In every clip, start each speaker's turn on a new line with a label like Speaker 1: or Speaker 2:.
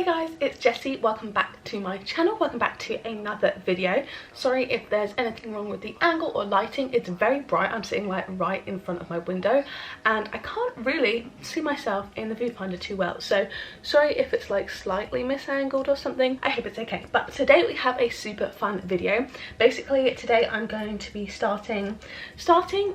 Speaker 1: Hey guys, it's Jessie. Welcome back to my channel. Welcome back to another video. Sorry if there's anything wrong with the angle or lighting. It's very bright. I'm sitting like right in front of my window and I can't really see myself in the viewfinder too well. So sorry if it's like slightly misangled or something. I hope it's okay. But today we have a super fun video. Basically today I'm going to be starting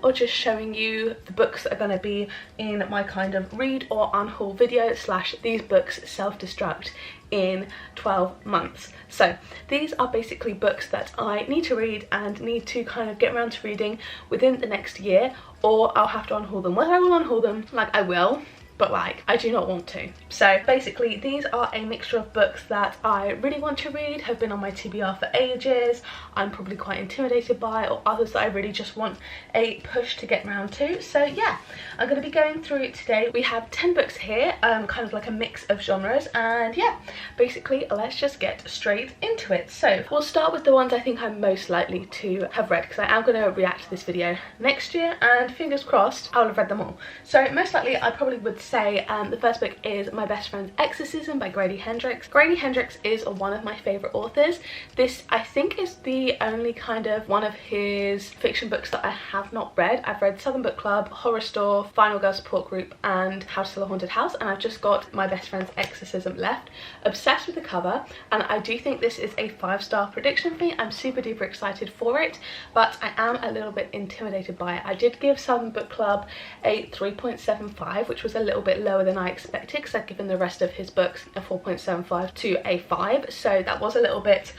Speaker 1: or just showing you the books that are going to be in my kind of read or unhaul video slash these books self-destruct in 12 months. So these are basically books that I need to read and need to kind of get around to reading within the next year, or I'll have to unhaul them. Whether I will unhaul them, like I will, but like I do not want to. So basically these are a mixture of books that I really want to read, have been on my TBR for ages, I'm probably quite intimidated by, or others that I really just want a push to get around to. So yeah, I'm going to be going through it today. We have 10 books here, kind of like a mix of genres, and yeah, basically let's just get straight into it. So we'll start with the ones I think I'm most likely to have read, because I am going to react to this video next year and fingers crossed I'll have read them all. So most likely I probably would say the first book is My Best Friend's Exorcism by Grady Hendrix. Grady Hendrix is one of my favourite authors. This I think is the only kind of one of his fiction books that I have not read. I've read Southern Book Club, Horror Store, Final Girl Support Group and How to Sell a Haunted House, and I've just got My Best Friend's Exorcism left. Obsessed with the cover, and I do think this is a 5-star prediction for me. I'm super duper excited for it, but I am a little bit intimidated by it. I did give Southern Book Club a 3.75, which was a little bit lower than I expected because I'd given the rest of his books a 4.75 to a 5, so that was a little bit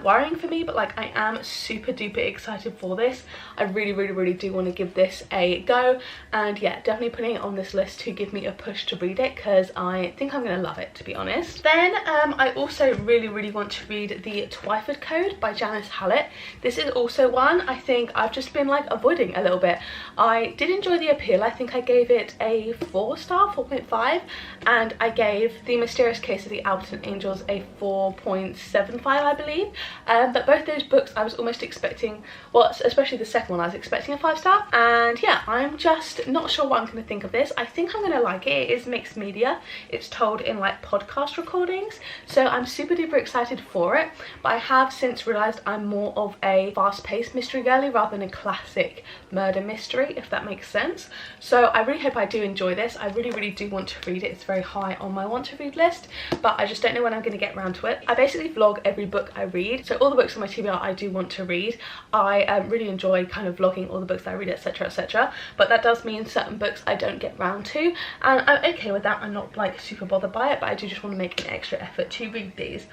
Speaker 1: worrying for me, but like I am super duper excited for this. I really do want to give this a go, and yeah, definitely putting it on this list to give me a push to read it because I think I'm gonna love it, to be honest. Then I also really want to read The Twyford Code by Janice Hallett. This is also one I think I've just been like avoiding a little bit. I did enjoy the appeal. I think I gave it a 4-star, 4.5, and I gave The Mysterious Case of the Alberton Angels a 4.75, I believe. But both those books I was almost expecting, well, especially the second one, I was expecting a 5-star, and yeah, I'm just not sure what I'm going to think of this. I think I'm going to like it. It is mixed media. It's told in like podcast recordings, so I'm super duper excited for it, but I have since realised I'm more of a fast-paced mystery girly rather than a classic murder mystery, if that makes sense. So I really hope I do enjoy this. I really do want to read it. It's very high on my want to read list, but I just don't know when I'm going to get around to it. I basically vlog every book I read, so all the books on my TBR I do want to read. I really enjoy kind of vlogging all the books that I read, etc, but that does mean certain books I don't get round to, and I'm okay with that. I'm not like super bothered by it, but I do just want to make an extra effort to read these.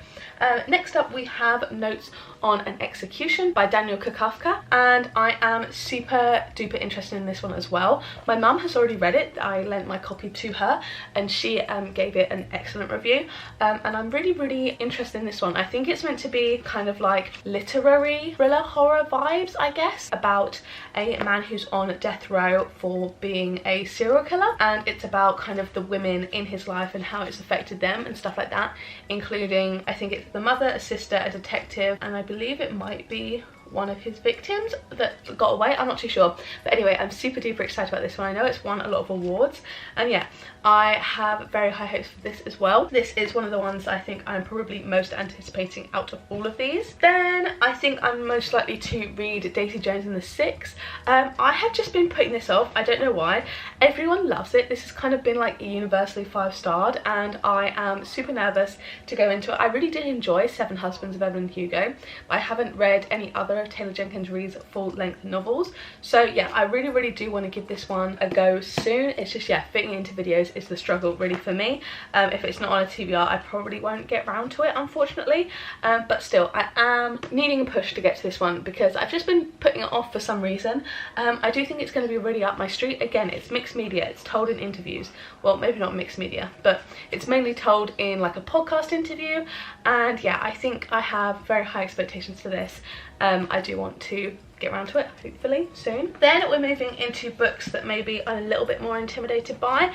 Speaker 1: Next up we have Notes on an Execution by Daniel Kafka, and I am super duper interested in this one as well. My mum has already read it. I lent my copy to her and she gave it an excellent review, and I'm really interested in this one. I think it's meant to be kind of like literary thriller horror vibes, I guess, about a man who's on death row for being a serial killer, and it's about kind of the women in his life and how it's affected them and stuff like that, including I think it's the mother, a sister, a detective, and I believe it might be one of his victims that got away. I'm not too sure, but anyway, I'm super duper excited about this one. I know it's won a lot of awards, and yeah, I have very high hopes for this as well. This is one of the ones I think I'm probably most anticipating out of all of these. Then I think I'm most likely to read Daisy Jones and the Six. I have just been putting this off. I don't know why. Everyone loves it. This has kind of been like universally 5-starred, and I am super nervous to go into it. I really did enjoy Seven Husbands of Evelyn Hugo, but I haven't read any other of Taylor Jenkins Reid's full-length novels, so yeah, I really do want to give this one a go soon. It's just, yeah, fitting into videos is the struggle really for me. If it's not on a TBR I probably won't get round to it, unfortunately, but still I am needing a push to get to this one because I've just been putting it off for some reason. I do think it's going to be really up my street. Again, it's mixed media, it's told in interviews, well, maybe not mixed media, but it's mainly told in like a podcast interview, and yeah, I think I have very high expectations for this. I do want to get around to it hopefully soon. Then we're moving into books that maybe I'm a little bit more intimidated by.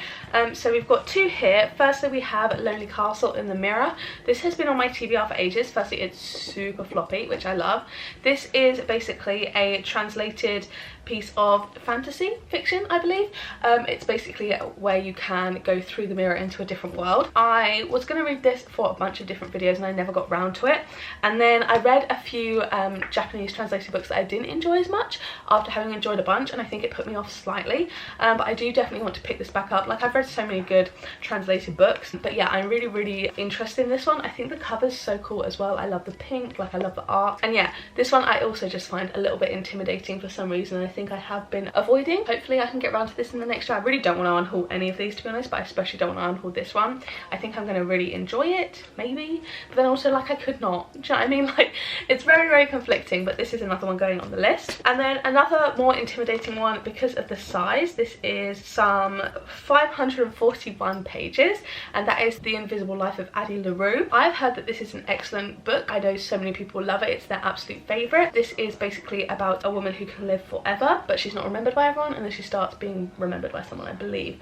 Speaker 1: So we've got 2 here. Firstly we have Lonely Castle in the Mirror. This has been on my TBR for ages. Firstly, it's super floppy, which I love. This is basically a translated piece of fantasy fiction, I believe. It's basically where you can go through the mirror into a different world. I was going to read this for a bunch of different videos and I never got round to it, and then I read a few Japanese translated books that I didn't enjoy as much after having enjoyed a bunch, and I think it put me off slightly. But I do definitely want to pick this back up. Like, I've read so many good translated books, but yeah, I'm really interested in this one. I think the cover's so cool as well. I love the pink, like I love the art, and yeah, this one I also just find a little bit intimidating for some reason, and I think I have been avoiding. Hopefully I can get around to this in the next year. I really don't want to unhaul any of these, to be honest, but I especially don't want to unhaul this one. I think I'm going to really enjoy it, maybe, but then also, like, I could not. Do you know what I mean? Like, it's very conflicting, but this is another one going on the list. And then another more intimidating one because of the size. This is some 541 pages, and that is The Invisible Life of Addie LaRue. I've heard that this is an excellent book. I know so many people love it. It's their absolute favourite. This is basically about a woman who can live forever, but she's not remembered by everyone, and then she starts being remembered by someone, I believe.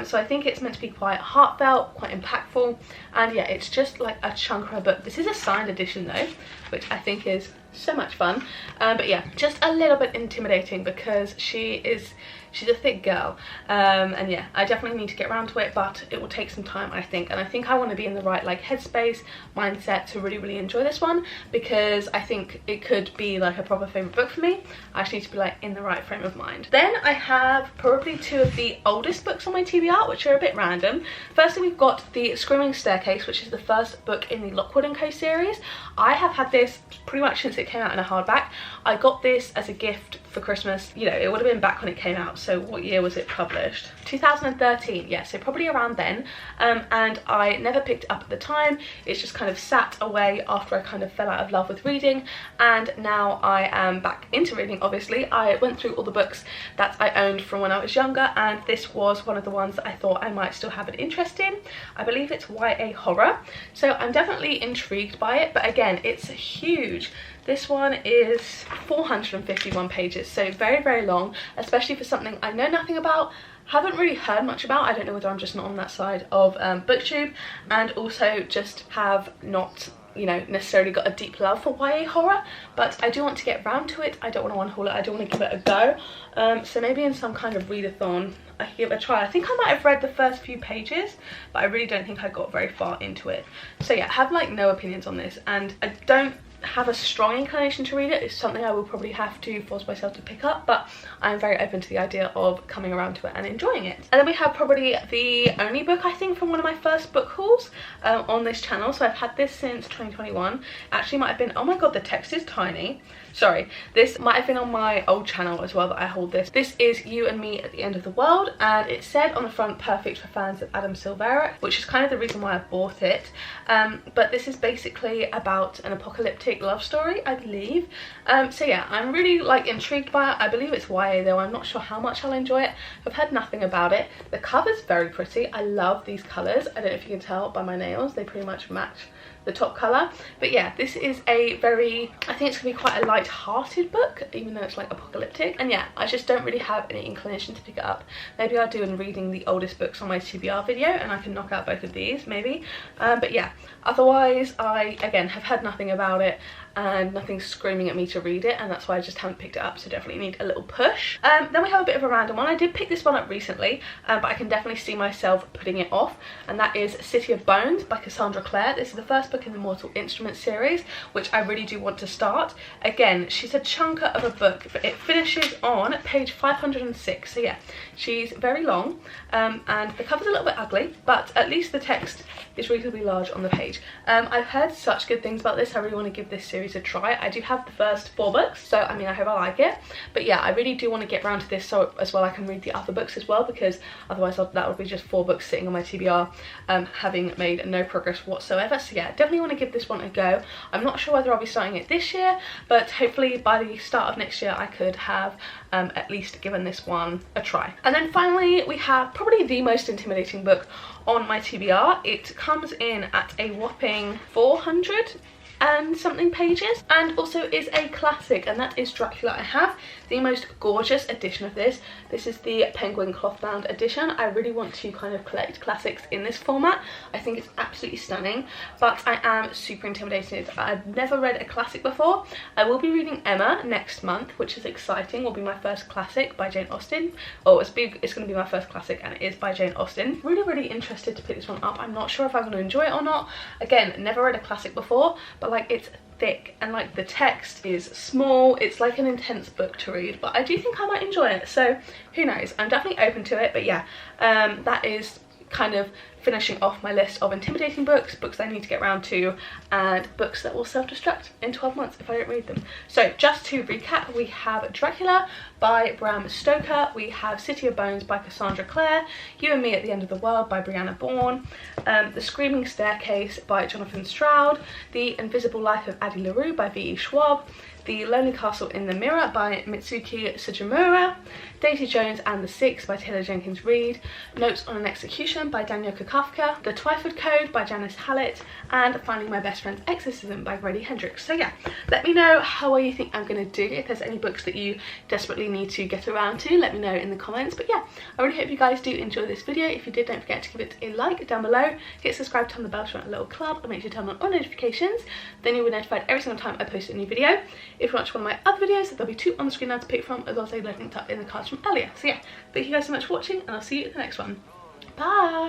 Speaker 1: So I think it's meant to be quite heartfelt, quite impactful, and yeah, it's just like a chunk of a book. This is a signed edition though, which I think is so much fun. But yeah, just a little bit intimidating because she's a thick girl, and yeah, I definitely need to get around to it, but it will take some time, I think. And I think I want to be in the right, like, headspace, mindset to really enjoy this one, because I think it could be like a proper favourite book for me. I just need to be like in the right frame of mind. Then I have probably two of the oldest books on my TBR, which are a bit random. Firstly, we've got The Screaming Staircase, which is the first book in the Lockwood & Co series. I have had this pretty much since it came out in a hardback. I got this as a gift for Christmas. You know, it would have been back when it came out, so what year was it published? 2013, yeah, so probably around then. And I never picked it up at the time. It's just kind of sat away after I kind of fell out of love with reading, and now I am back into reading, obviously. I went through all the books that I owned from when I was younger, and this was one of the ones that I thought I might still have an interest in. I believe it's YA horror, so I'm definitely intrigued by it, but again, it's huge. This one is 451 pages, so very long, especially for something I know nothing about, haven't really heard much about. I don't know whether I'm just not on that side of booktube, and also just have not, you know, necessarily got a deep love for YA horror, but I do want to get round to it. I don't want to unhaul it. I don't want to give it a go. So maybe in some kind of readathon I could give it a try. I think I might have read the first few pages, but I really don't think I got very far into it. So yeah, I have like no opinions on this, and I don't have a strong inclination to read it. It's something I will probably have to force myself to pick up, but I'm very open to the idea of coming around to it and enjoying it. And then we have probably the only book, I think, from one of my first book hauls on this channel. So I've had this since 2021. Actually might have been, oh my god, the text is tiny. Sorry, this might have been on my old channel as well that I hold this. This is You and Me at the End of the World, and it said on the front, perfect for fans of Adam Silvera, which is kind of the reason why I bought it. But this is basically about an apocalyptic love story, I believe. So yeah, I'm really like intrigued by it. I believe it's YA though. I'm not sure how much I'll enjoy it. I've heard nothing about it. The cover's very pretty. I love these colours. I don't know if you can tell by my nails, they pretty much match the top colour. But yeah, this is a very, I think it's gonna be quite a light-hearted book, even though it's like apocalyptic. And yeah, I just don't really have any inclination to pick it up. Maybe I'll do in reading the oldest books on my TBR video, and I can knock out both of these maybe. But yeah, otherwise I again have heard nothing about it, and nothing's screaming at me to read it, and that's why I just haven't picked it up, so definitely need a little push. Then we have a bit of a random one. I did pick this one up recently, but I can definitely see myself putting it off, and that is City of Bones by Cassandra Clare. This is the first book in the Mortal Instruments series, which I really do want to start. Again, she's a chunker of a book, but it finishes on page 506, so yeah, she's very long, and the cover's a little bit ugly, but at least the text is reasonably large on the page. I've heard such good things about this. I really want to give this series a try. I do have the first 4 books, so I mean, I hope I like it. But yeah, I really do want to get around to this so as well I can read the other books as well, because otherwise that would be just 4 books sitting on my TBR, having made no progress whatsoever. So yeah, definitely want to give this one a go. I'm not sure whether I'll be starting it this year, but hopefully by the start of next year I could have at least given this one a try. And then finally we have probably the most intimidating book on my TBR. It comes in at a whopping 400 and something pages, and also is a classic, and that is Dracula. I have the most gorgeous edition of this. This is the penguin cloth bound edition. I really want to kind of collect classics in this format. I think it's absolutely stunning, but I am super intimidated. I've never read a classic before. I will be reading Emma next month, which is exciting. Will be my first classic by Jane Austen. Oh, it's going to be my first classic, and it is by Jane Austen. Really interested to pick this one up. I'm not sure if I'm going to enjoy it or not. Again, never read a classic before, but like it's thick and like the text is small. It's like an intense book to read, but I do think I might enjoy it, so who knows. I'm definitely open to it. But yeah, that is kind of finishing off my list of intimidating books I need to get around to, and books that will self-destruct in 12 months if I don't read them. So just to recap, we have Dracula by Bram Stoker, we have City of Bones by Cassandra Clare, You and Me at the End of the World by Brianna Bourne, The Screaming Staircase by Jonathan Stroud, The Invisible Life of Addie LaRue by V.E. Schwab, The Lonely Castle in the Mirror by Mitsuki Sugimura, Daisy Jones and the Six by Taylor Jenkins Reid, Notes on an Execution by Daniel Kafka, The Twyford Code by Janice Hallett, and finally My Best Friend's Exorcism by Grady Hendrix. So yeah, let me know how well you think I'm going to do. If there's any books that you desperately need to get around to, let me know in the comments. But yeah, I really hope you guys do enjoy this video. If you did, don't forget to give it a like down below, hit subscribe, turn the bell to join a little club, and make sure you turn on all notifications. Then you'll be notified every single time I post a new video. If you watch one of my other videos, there'll be 2 on the screen now to pick from, as well as they're linked up in the cards from earlier. So yeah, thank you guys so much for watching, and I'll see you in the next one. Bye!